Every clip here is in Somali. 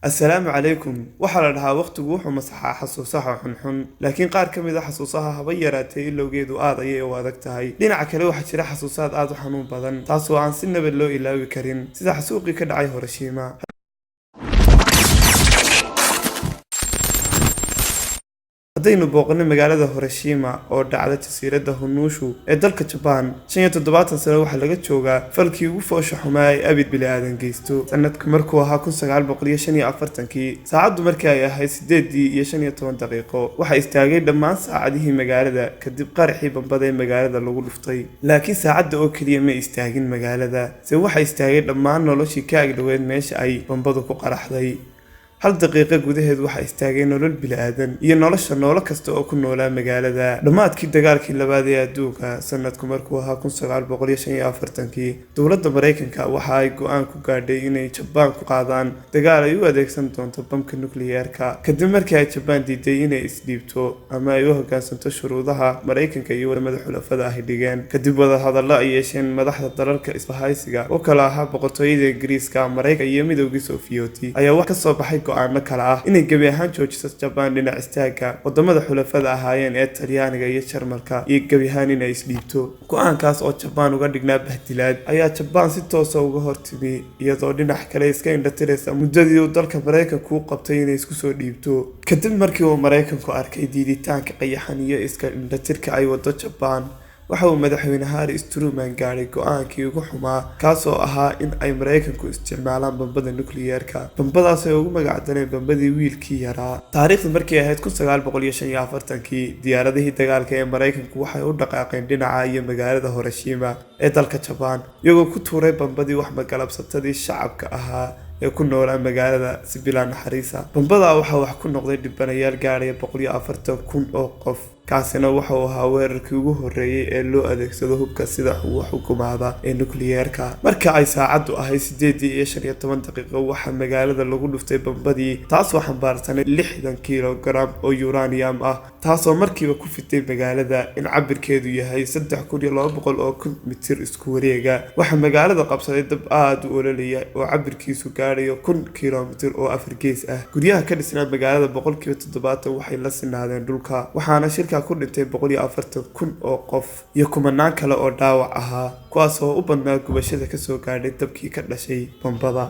السلام عليكم وحال لها وقتigu wuxuu masaxaa xasuusaha xunxun laakiin qaar ka mid ah xasuusaha haba yaraatay ilowgeedu aad ayay u adag tahay dhinaca kale waxa jira xasuusaad aad u xanuun badan taasoo aan si nabad loo ilaawi karin sida xasuuqii ka dhacay Hiroshima haddaynu booqano magaalada Hiroshima oo dhacday jasiiradda Honshu ee dalka Japan 75 sano waxa laga joogaa falkii ugu foosha xumaa ee abid bilaadan geysto sanadku markuu ahaa 1945 saacadu markii ay ahayd 8:15 daqiiqo waxa istaagay dhammaan saacadihii magaalada kadib qaraxii bambada ee magaalada lagu dhuftay laakiin saacada oo kaliya ma istaagin magaalada se waxa istaagay dhammaan noloshii ka agdhaweed meesha ay bambadu ku qaraxday hal daqiiqo gudaheed waxa istaagay nolol bilaadan iyo nolosha noolo kasta oo ku noolaa magaalada dhamaadkii dagaalkii labaad ee adduunka sanadku markuu ahaa 1945 dowladda Mareykanka waxa ay go'aan ku gaadhay inay Japan ku qaadaan dagaal ay u adeegsan doonto bamka nukliyeerka kadib markii ay Japan diiday inay isdhiibto ama ay u hoggaansanto shuruudaha Mareykanka iyo wadamada xulafada ah dhigeen kadib wada hadallo ay yeesheen madaxda dalalka isbahaysiga oo kala ahaa boqortooyada Ingiriiska Mareykanka iyo midowgii Sofiyeeti ayaa wax ka soo baxay go'aano kala ah inay gabi ahaan joojiso Japan dhinac istaaga wadamada xulafada ahaayeen ee Talyaaniga iyo Jarmalka iyo gabi ahaan inay isdhiibto go'aankaas oo Japan uga dhignaa bahdilaad ayaa Japan si toos ah uga hortimi iyadoo dhinac kale iska indhatiraysa muddadii uu dalka Mareykanku u qabtay inay isku soo dhiibto kadib markii uu Mareykanku arkay diiditaanka qayaxan iyo iska indhatirka ay wado Japan waxa uu madaxweyne Harry Truman gaaray go'aankii ugu xumaa kaas oo ahaa in ay Mareykanku isticmaalaan bambada nukliyeerka bambadaas ay ugu magac dareen bambadii wiilkii yaraa taariikhdu markii ahayd 1945 diyaaradihii dagaalka ee Mareykanku waxay u dhaqaaqeen dhinaca iyo magaalada Hiroshima ee dalka Japan iyagoo ku tuuray bambadii wax magalabsatadii shacabka ahaa ee ku noolaa magaalada si bilaa naxariis ah bambada waxa wax ku noqday dhibanayaal gaaraya 140,000 oo qof kaasina waxa uu ahaa weerarkii ugu horeeyay ee loo adeegsado hubka sida uu xukumaada ee nukliyeerka marka ay saacadu ahayd 8:15 daqiiqo waxa magaalada lagu dhuftay bambadii taasoo xambaarsanay 60 kilogram oo uranium ah taasoo markiiba ku fitay magaalada in cabirkeedu yahay 3200 oo mitir isku wareega waxa magaalada qabsaday dab aad u ololaya oo cabirkiisu gaarayo 1000 kilomitir oo afar gees ah guryaha ka dhisnaa magaalada 70% waxay la sinaadeen dhulka waxaana shirka ku dhintay 140,000 oo qof iyo kumanaan kale oo dhaawac ahaa kuwaas oo u badnaa gubashada ka soo gaadhay dabkii ka dhashay bambada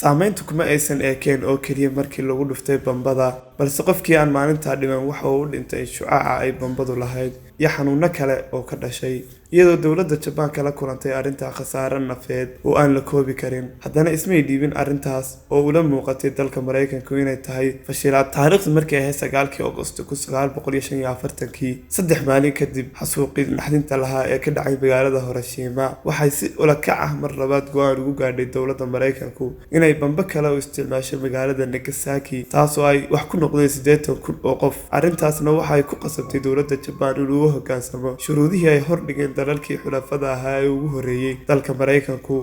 saameyntu kuma aysan eekeen oo kaliya markii lagu dhuftay bambada balse qofkii aan maalinta dhiman waxa uu dhintay shucaaca ay bambadu lahayd iyo xanuuno kale oo ka dhashay iyadoo dowladda Japan kala kulantay arinta khasaare nafeed oo aan la koobi karin haddana ismay dhiibin arintaas oo ula muuqatay dalka Mareykanku inay tahay fashilaad taariikhdu markii ay 9 August 1945 saddex maalin kadib xasuuqii naxdinta lahaa ee ka dhacay magaalada Hiroshima waxay si ula kac ah mar labaad go'aan ugu gaadhay dowladda Mareykanku inay bamba kale u isticmaasho magaalada Nagasaki taasoo ay wax ku noqday 80,000 oo qof arintaasna waxay ku qasabtay dowladda Japan inuu hoggaansamo shuruudihii ay hordhigeen dalalkii xulafada ahaa ee ugu horeeyay dalka Mareykanku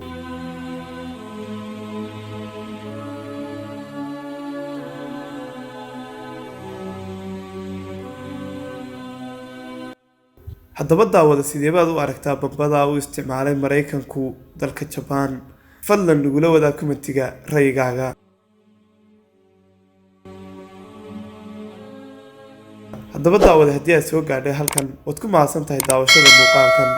haddaba daawada sidee baad u aragtaa bambada uu isticmaalay Mareykanku dalka Japan fadlan nagula wadaag commentiga ra'yigaaga haddaba daawada haddii aad soo gaadhay halkan waad ku mahadsan tahay daawashada muuqaalkan